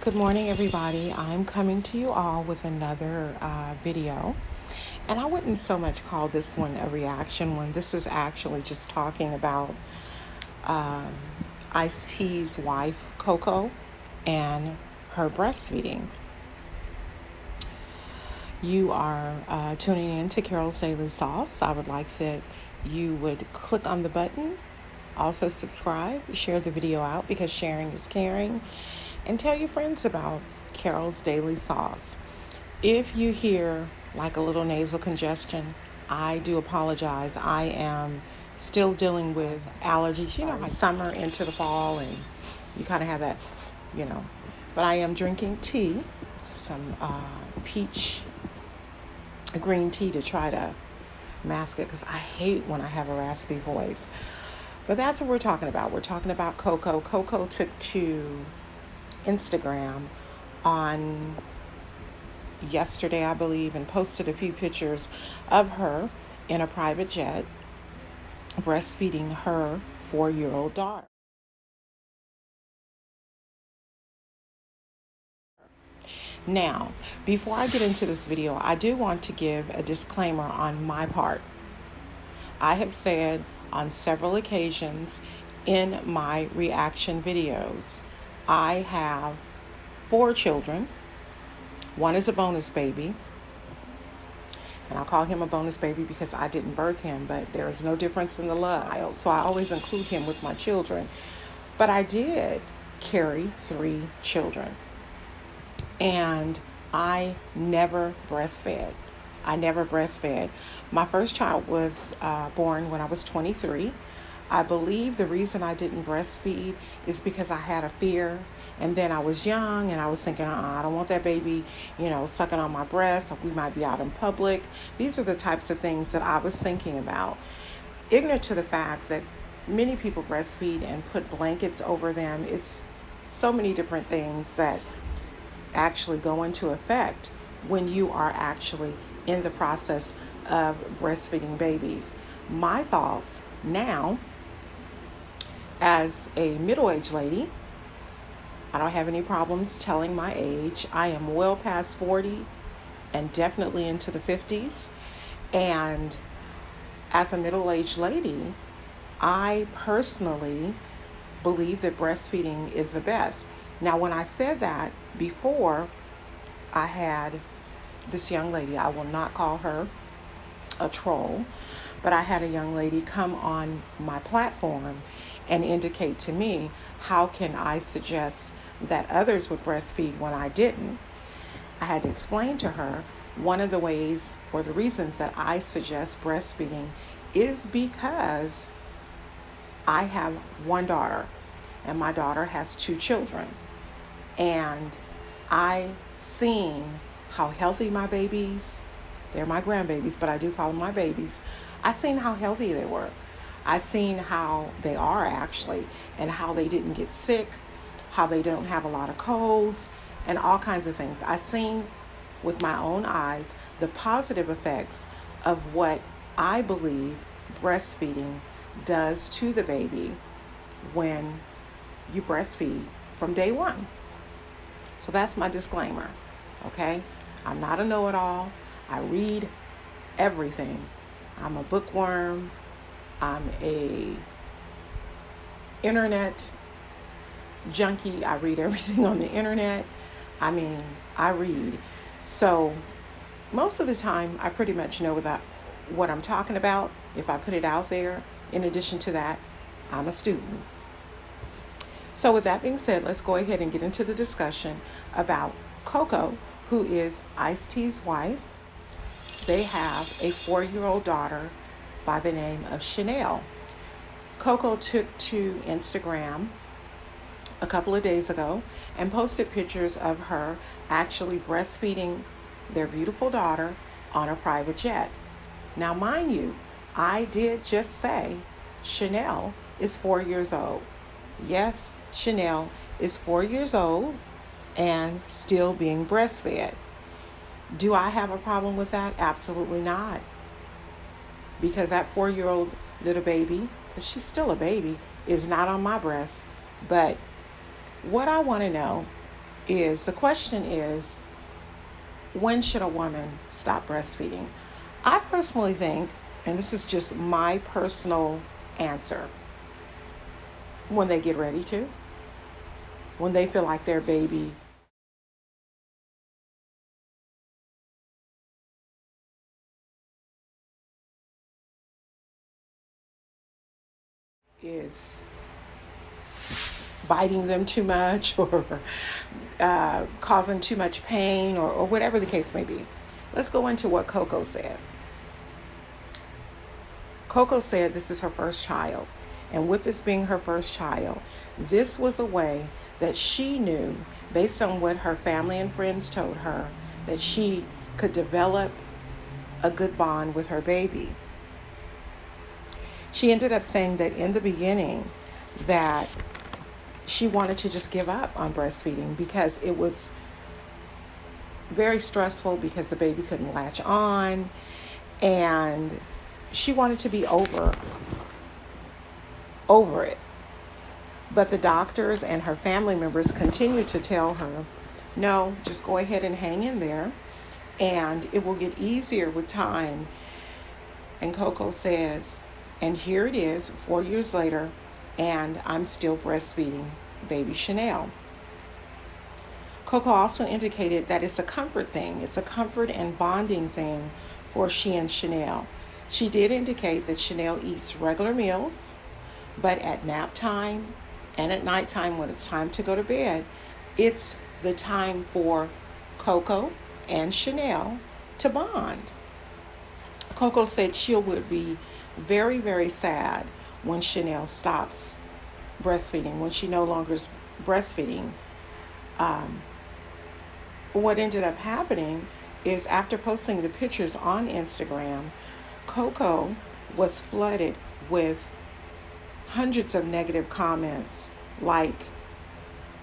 Good morning, everybody. I'm coming to you all with another video. And I wouldn't so much call this one a reaction one. This is actually just talking about Ice-T's wife, Coco, and her breastfeeding. You are tuning in to Carol's Daily Sauce. I would like that you would click on the button, also subscribe, share the video out because sharing is caring, and tell your friends about Carol's Daily Sauce. If you hear like a little nasal congestion, I do apologize. I am still dealing with allergies. You know how summer into the fall and you kind of have that, you know. But I am drinking tea, some peach green tea to try to mask it because I hate when I have a raspy voice. But that's what we're talking about. We're talking about Coco. Coco took to Instagram on yesterday, I believe, and posted a few pictures of her in a private jet breastfeeding her 4-year-old daughter. Now, before I get into this video, I do want to give a disclaimer on my part. I have said on several occasions in my reaction videos, I have 4 children. One is a bonus baby, and I'll call him a bonus baby because I didn't birth him, but there is no difference in the love. So I always include him with my children. But I did carry 3 children, and I never breastfed. My first child was born when I was 23. I believe the reason I didn't breastfeed is because I had a fear. And then I was young and I was thinking, I don't want that baby, sucking on my breast. We might be out in public. These are the types of things that I was thinking about. Ignorant to the fact that many people breastfeed and put blankets over them. It's so many different things that actually go into effect when you are actually in the process of breastfeeding babies. My thoughts now, as a middle-aged lady, I don't have any problems telling my age. I am well past 40 and definitely into the 50s. And as a middle-aged lady, I personally believe that breastfeeding is the best. Now, when I said that before, I had this young lady, I will not call her a troll, but I had a young lady come on my platform and indicate to me, how can I suggest that others would breastfeed when I didn't? I had to explain to her one of the ways or the reasons that I suggest breastfeeding is because I have one daughter and my daughter has 2 children, and I seen how healthy my babies, they're my grandbabies, but I do call them my babies. I seen how healthy they were. I seen how they are actually, and how they didn't get sick, how they don't have a lot of colds, and all kinds of things. I seen with my own eyes the positive effects of what I believe breastfeeding does to the baby when you breastfeed from day one. So that's my disclaimer, okay? I'm not a know-it-all. I read everything. I'm a bookworm. I'm a internet junkie. I read everything on the internet. I read. So most of the time, I pretty much know what I'm talking about if I put it out there. In addition to that, I'm a student. So with that being said, let's go ahead and get into the discussion about Coco, who is Ice-T's wife. They have a 4-year-old daughter by the name of Chanel. Coco took to Instagram a couple of days ago and posted pictures of her actually breastfeeding their beautiful daughter on a private jet. Now, mind you, I did just say Chanel is 4 years old. Yes, Chanel is 4 years old and still being breastfed. Do I have a problem with that? Absolutely not. Because that 4-year-old little baby, because she's still a baby, is not on my breast. But what I want to know is, the question is, when should a woman stop breastfeeding? I personally think, and this is just my personal answer, when they get ready to, when they feel like their baby is biting them too much or causing too much pain or whatever the case may be. Let's go into what Coco said. Coco said this is her first child. And with this being her first child, this was a way that she knew, based on what her family and friends told her, that she could develop a good bond with her baby. She ended up saying that in the beginning that she wanted to just give up on breastfeeding because it was very stressful because the baby couldn't latch on, and she wanted to be over it. But the doctors and her family members continued to tell her, no, just go ahead and hang in there and it will get easier with time. And Coco says, and here it is 4 years later, and I'm still breastfeeding baby Chanel. Coco also indicated that it's a comfort thing. It's a comfort and bonding thing for she and Chanel. She did indicate that Chanel eats regular meals, but at nap time and at nighttime when it's time to go to bed, it's the time for Coco and Chanel to bond. Coco said she would be very, very sad when Chanel stops breastfeeding, when she no longer is breastfeeding. What ended up happening is, after posting the pictures on Instagram, Coco was flooded with hundreds of negative comments like,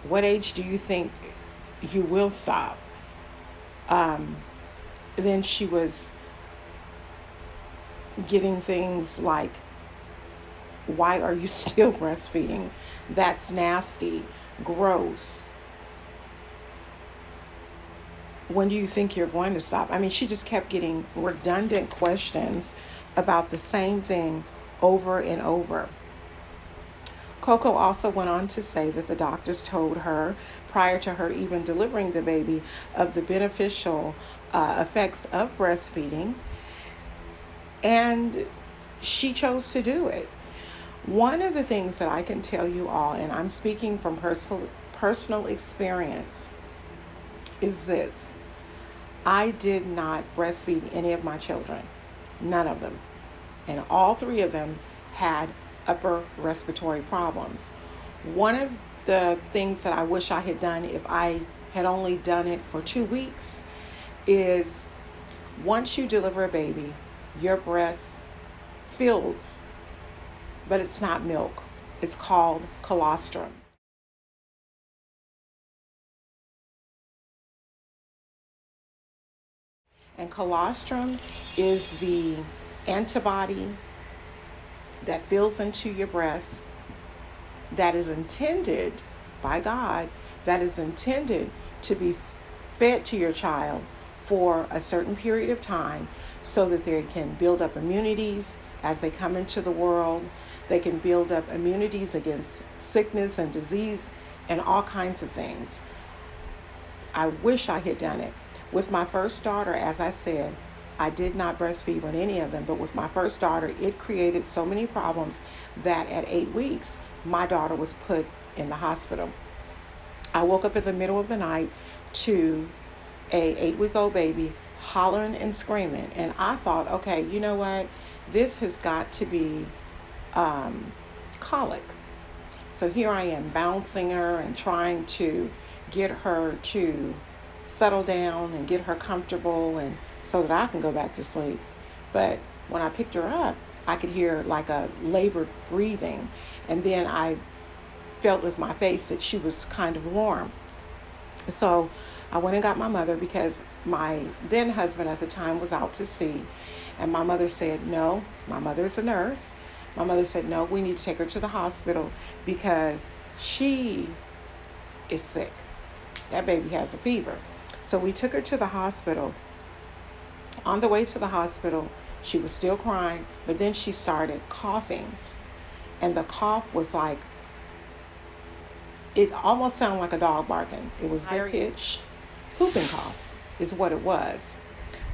what age do you think you will stop? Then she was getting things like, why are you still breastfeeding? That's nasty, gross. When do you think you're going to stop? I mean, she just kept getting redundant questions about the same thing over and over. Coco also went on to say that the doctors told her, prior to her even delivering the baby, of the beneficial effects of breastfeeding, and she chose to do it. One of the things that I can tell you all, and I'm speaking from personal experience, is this. I did not breastfeed any of my children, none of them. And all three of them had upper respiratory problems. One of the things that I wish I had done, if I had only done it for 2 weeks, is once you deliver a baby, your breast fills, but it's not milk. It's called colostrum. And colostrum is the antibody that fills into your breast, that is intended by God, that is intended to be fed to your child for a certain period of time so that they can build up immunities as they come into the world. They can build up immunities against sickness and disease and all kinds of things. I wish I had done it. With my first daughter, as I said, I did not breastfeed with any of them, but with my first daughter, it created so many problems that at 8 weeks, my daughter was put in the hospital. I woke up in the middle of the night to a 8-week-old baby hollering and screaming, and I thought, okay, you know what? This has got to be colic. So here I am bouncing her and trying to get her to settle down and get her comfortable and so that I can go back to sleep. But when I picked her up, I could hear like a labored breathing, and then I felt with my face that she was kind of warm. So I went and got my mother, because my then husband at the time was out to sea, and my mother said, no, my mother's a nurse. My mother said, no, we need to take her to the hospital because she is sick. that baby has a fever. So we took her to the hospital. On the way to the hospital, she was still crying, but then she started coughing. And the cough was like, it almost sounded like a dog barking. It was very pitched, whooping cough is what it was.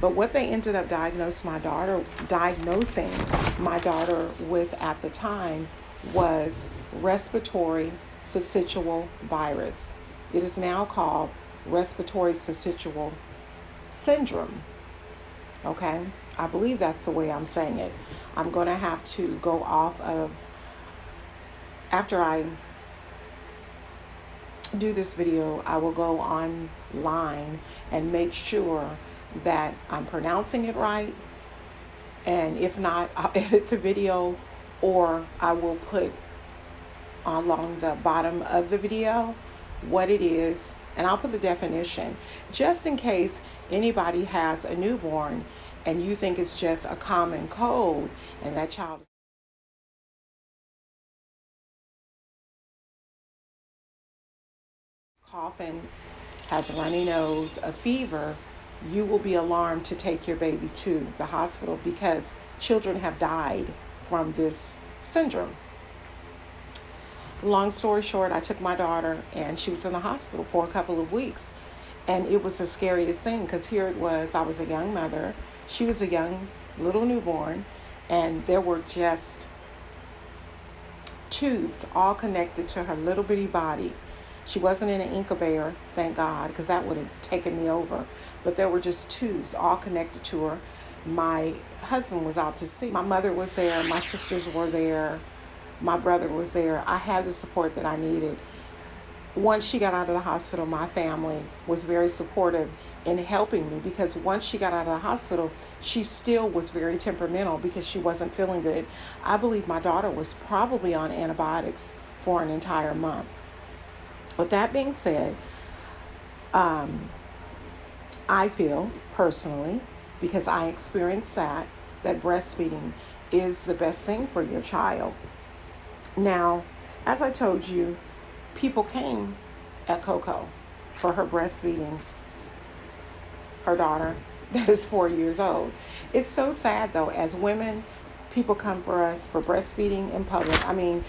But what they ended up diagnosing my daughter with at the time was respiratory syncytial virus. It is now called respiratory syncytial syndrome. Okay? I believe that's the way I'm saying it. I'm going to have to go off of, after I do this video, I will go online and make sure that I'm pronouncing it right. And if not, I'll edit the video, or I will put along the bottom of the video what it is, and I'll put the definition just in case anybody has a newborn and you think it's just a common cold and that child is coughing, has a runny nose, a fever. You will be alarmed to take your baby to the hospital because children have died from this syndrome. Long story short, I took my daughter and she was in the hospital for a couple of weeks. And it was the scariest thing because here it was, I was a young mother. She was a young little newborn, and there were just tubes all connected to her little bitty body. She wasn't in an incubator, thank God, because that would have taken me over. But there were just tubes all connected to her. My husband was out to sea. My mother was there. My sisters were there. My brother was there. I had the support that I needed. Once she got out of the hospital, my family was very supportive in helping me because once she got out of the hospital, she still was very temperamental because she wasn't feeling good. I believe my daughter was probably on antibiotics for an entire month. With that being said, I feel personally, because I experienced that breastfeeding is the best thing for your child. Now, as I told you, people came at Coco for her breastfeeding her daughter that is 4 years old. It's so sad though, as women, people come for us for breastfeeding in public. I mean,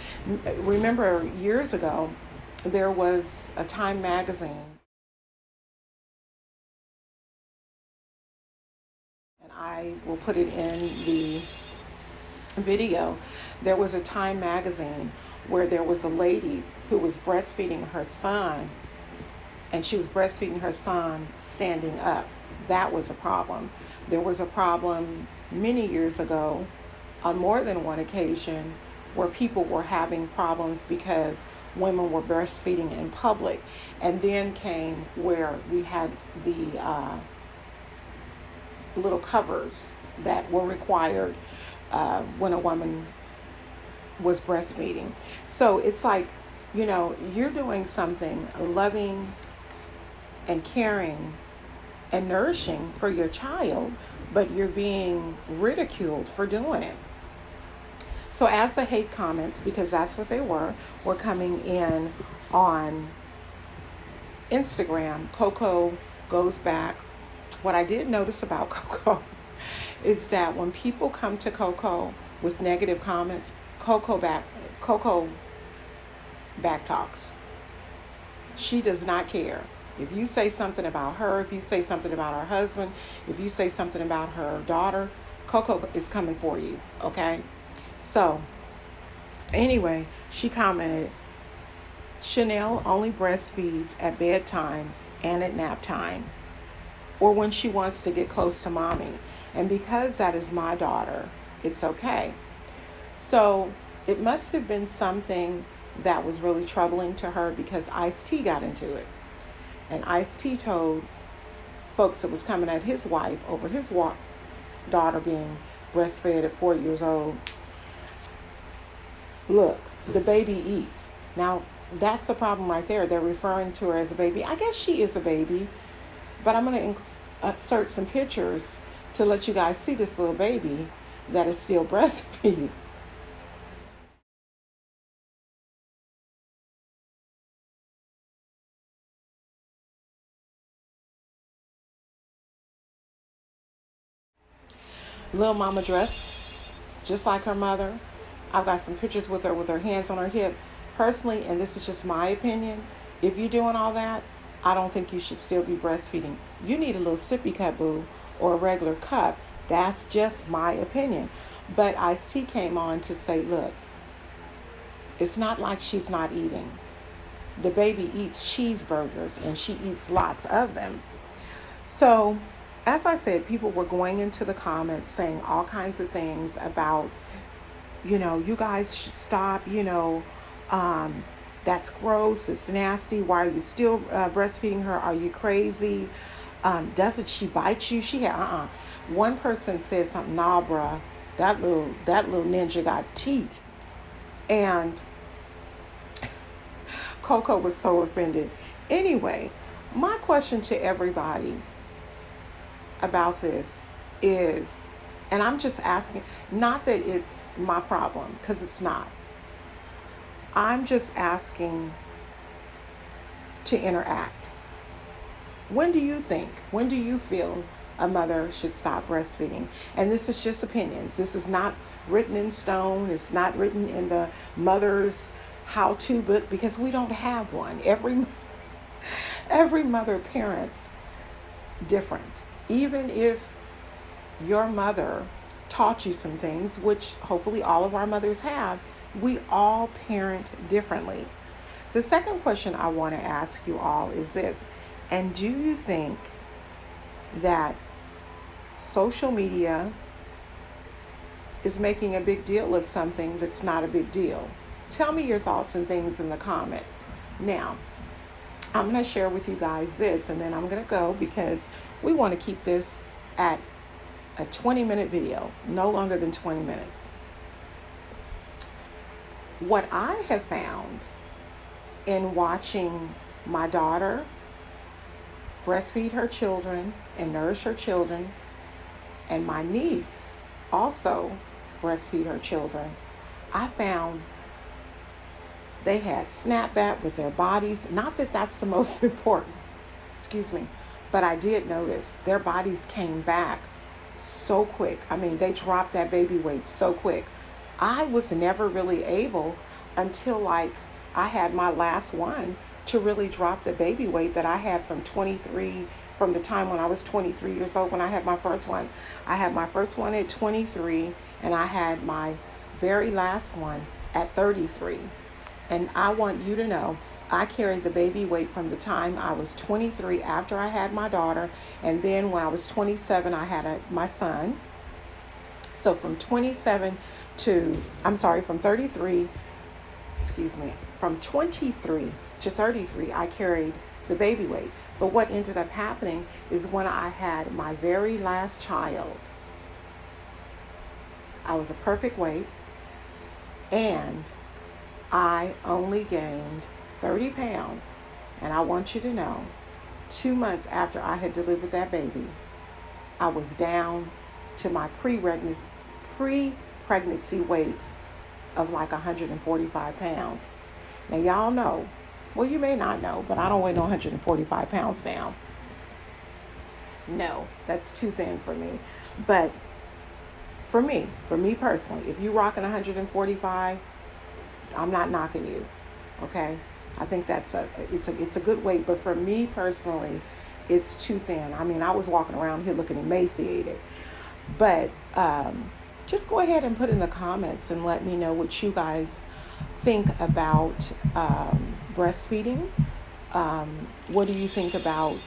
remember years ago, there was a Time magazine, and I will put it in the video. There was a Time magazine where there was a lady who was breastfeeding her son, and she was breastfeeding her son standing up. That was a problem. There was a problem many years ago on more than one occasion where people were having problems because women were breastfeeding in public. And then came where we had the little covers that were required when a woman was breastfeeding. So it's like, you know, you're doing something loving and caring and nourishing for your child, but you're being ridiculed for doing it. So as the hate comments, because that's what they were coming in on Instagram, Coco goes back. What I did notice about Coco is that when people come to Coco with negative comments, Coco back talks. She does not care. If you say something about her, if you say something about her husband, if you say something about her daughter, Coco is coming for you, okay? So, anyway, she commented, Chanel only breastfeeds at bedtime and at nap time, or when she wants to get close to mommy. And because that is my daughter, it's okay. So, it must have been something that was really troubling to her because Ice-T got into it. And Ice-T told folks that was coming at his wife over his daughter being breastfed at 4 years old, look, the baby eats. Now, that's the problem right there. They're referring to her as a baby. I guess she is a baby, but I'm going to insert some pictures to let you guys see this little baby that is still breastfeeding. Lil Mama dress just like her mother. I've got some pictures with her hands on her hip. Personally, and this is just my opinion, if you're doing all that, I don't think you should still be breastfeeding. You need a little sippy cup, boo, or a regular cup. That's just my opinion. But Ice-T came on to say, look, it's not like she's not eating. The baby eats cheeseburgers and she eats lots of them. So, as I said, people were going into the comments saying all kinds of things about, you guys should stop, that's gross, it's nasty, why are you still breastfeeding her, are you crazy, doesn't she bite you, she had, One person said something, nah, bruh, that little ninja got teeth, and Coco was so offended. Anyway, my question to everybody about this is, and I'm just asking, not that it's my problem, because it's not. I'm just asking to interact. When do you feel a mother should stop breastfeeding? And this is just opinions. This is not written in stone. It's not written in the mother's how-to book, because we don't have one. Every mother parents different. Even if your mother taught you some things, which hopefully all of our mothers have, we all parent differently. The second question I want to ask you all is this: and do you think that social media is making a big deal of something that's not a big deal? Tell me your thoughts and things in the comment. Now, I'm going to share with you guys this, and then I'm going to go, because we want to keep this at a 20-minute video, no longer than 20 minutes. What I have found in watching my daughter breastfeed her children and nourish her children, and my niece also breastfeed her children, I found they had snapback with their bodies. Not that that's the most important, but I did notice their bodies came back so quick. I mean, they dropped that baby weight so quick. I was never really able, until like I had my last one, to really drop the baby weight that I had from the time when I was 23 years old when I had my first one. I had my first one at 23, and I had my very last one at 33. And I want you to know, I carried the baby weight from the time I was 23 after I had my daughter, and then when I was 27, I had my son. So from 23, from 23 to 33, I carried the baby weight. But what ended up happening is when I had my very last child, I was a perfect weight, and I only gained 30 pounds. And I want you to know, 2 months after I had delivered that baby, I was down to my pre-pregnancy weight of like 145 pounds. Now y'all know, well, you may not know, but I don't weigh no 145 pounds now. No, that's too thin for me. But for me personally, if you rocking 145, I'm not knocking you, okay? I think it's a good weight, but for me personally, it's too thin. I mean, I was walking around here looking emaciated. But just go ahead and put in the comments and let me know what you guys think about breastfeeding. What do you think about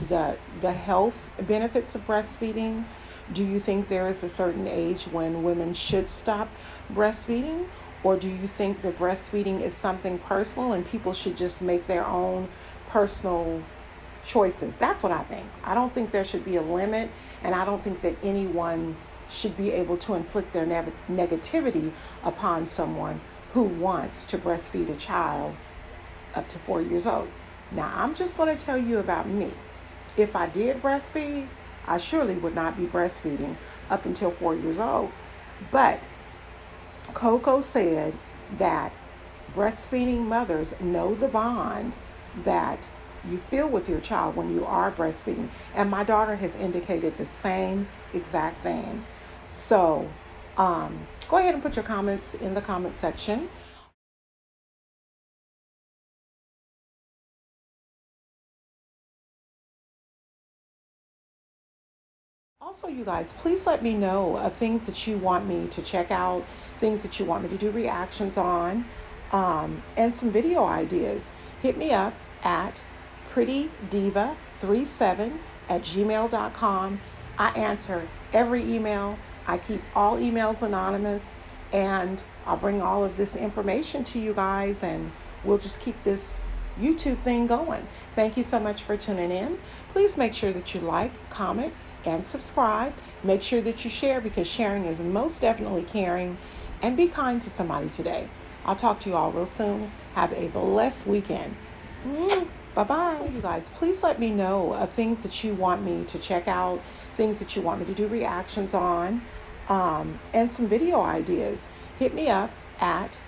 the health benefits of breastfeeding? Do you think there is a certain age when women should stop breastfeeding? Or do you think that breastfeeding is something personal and people should just make their own personal choices? That's what I think. I don't think there should be a limit, and I don't think that anyone should be able to inflict their negativity upon someone who wants to breastfeed a child up to 4 years old. Now, I'm just going to tell you about me. If I did breastfeed, I surely would not be breastfeeding up until 4 years old. But Coco said that breastfeeding mothers know the bond that you feel with your child when you are breastfeeding. And my daughter has indicated the same exact thing. So go ahead and put your comments in the comment section. Also, you guys, please let me know of things that you want me to check out, things that you want me to do reactions on, and some video ideas. Hit me up at prettydiva37@gmail.com. I answer every email. I keep all emails anonymous, and I'll bring all of this information to you guys, and we'll just keep this YouTube thing going. Thank you so much for tuning in. Please make sure that you like, comment, and subscribe. Make sure that you share, because sharing is most definitely caring. And be kind to somebody today. I'll talk to you all real soon. Have a blessed weekend. Bye-bye. So you guys, please let me know of things that you want me to check out, things that you want me to do reactions on, and some video ideas. Hit me up at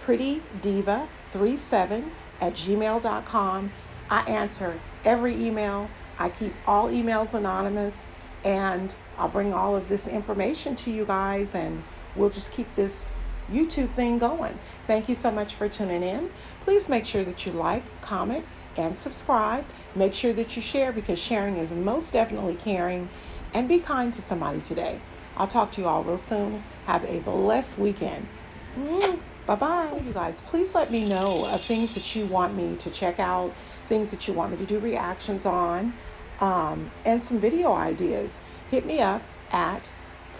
prettydiva37@gmail.com. I answer every email. I keep all emails anonymous, and I'll bring all of this information to you guys, and we'll just keep this YouTube thing going. Thank you so much for tuning in. Please make sure that you like, comment, and subscribe. Make sure that you share, because sharing is most definitely caring. And be kind to somebody today. I'll talk to you all real soon. Have a blessed weekend. Bye-bye. So you guys, please let me know of things that you want me to check out, things that you want me to do reactions on, and some video ideas. Hit me up at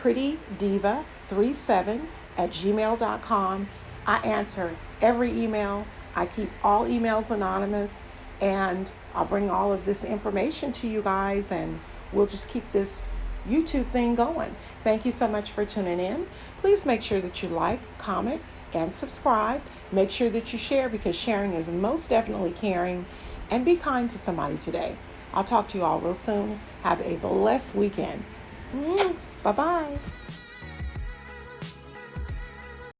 prettydiva37@gmail.com. I answer every email. I keep all emails anonymous, and I'll bring all of this information to you guys, and we'll just keep this YouTube thing going. Thank you so much for tuning in. Please make sure that you like, comment, and subscribe. Make sure that you share, because sharing is most definitely caring. And be kind to somebody today. I'll talk to you all real soon. Have a blessed weekend. Bye-bye.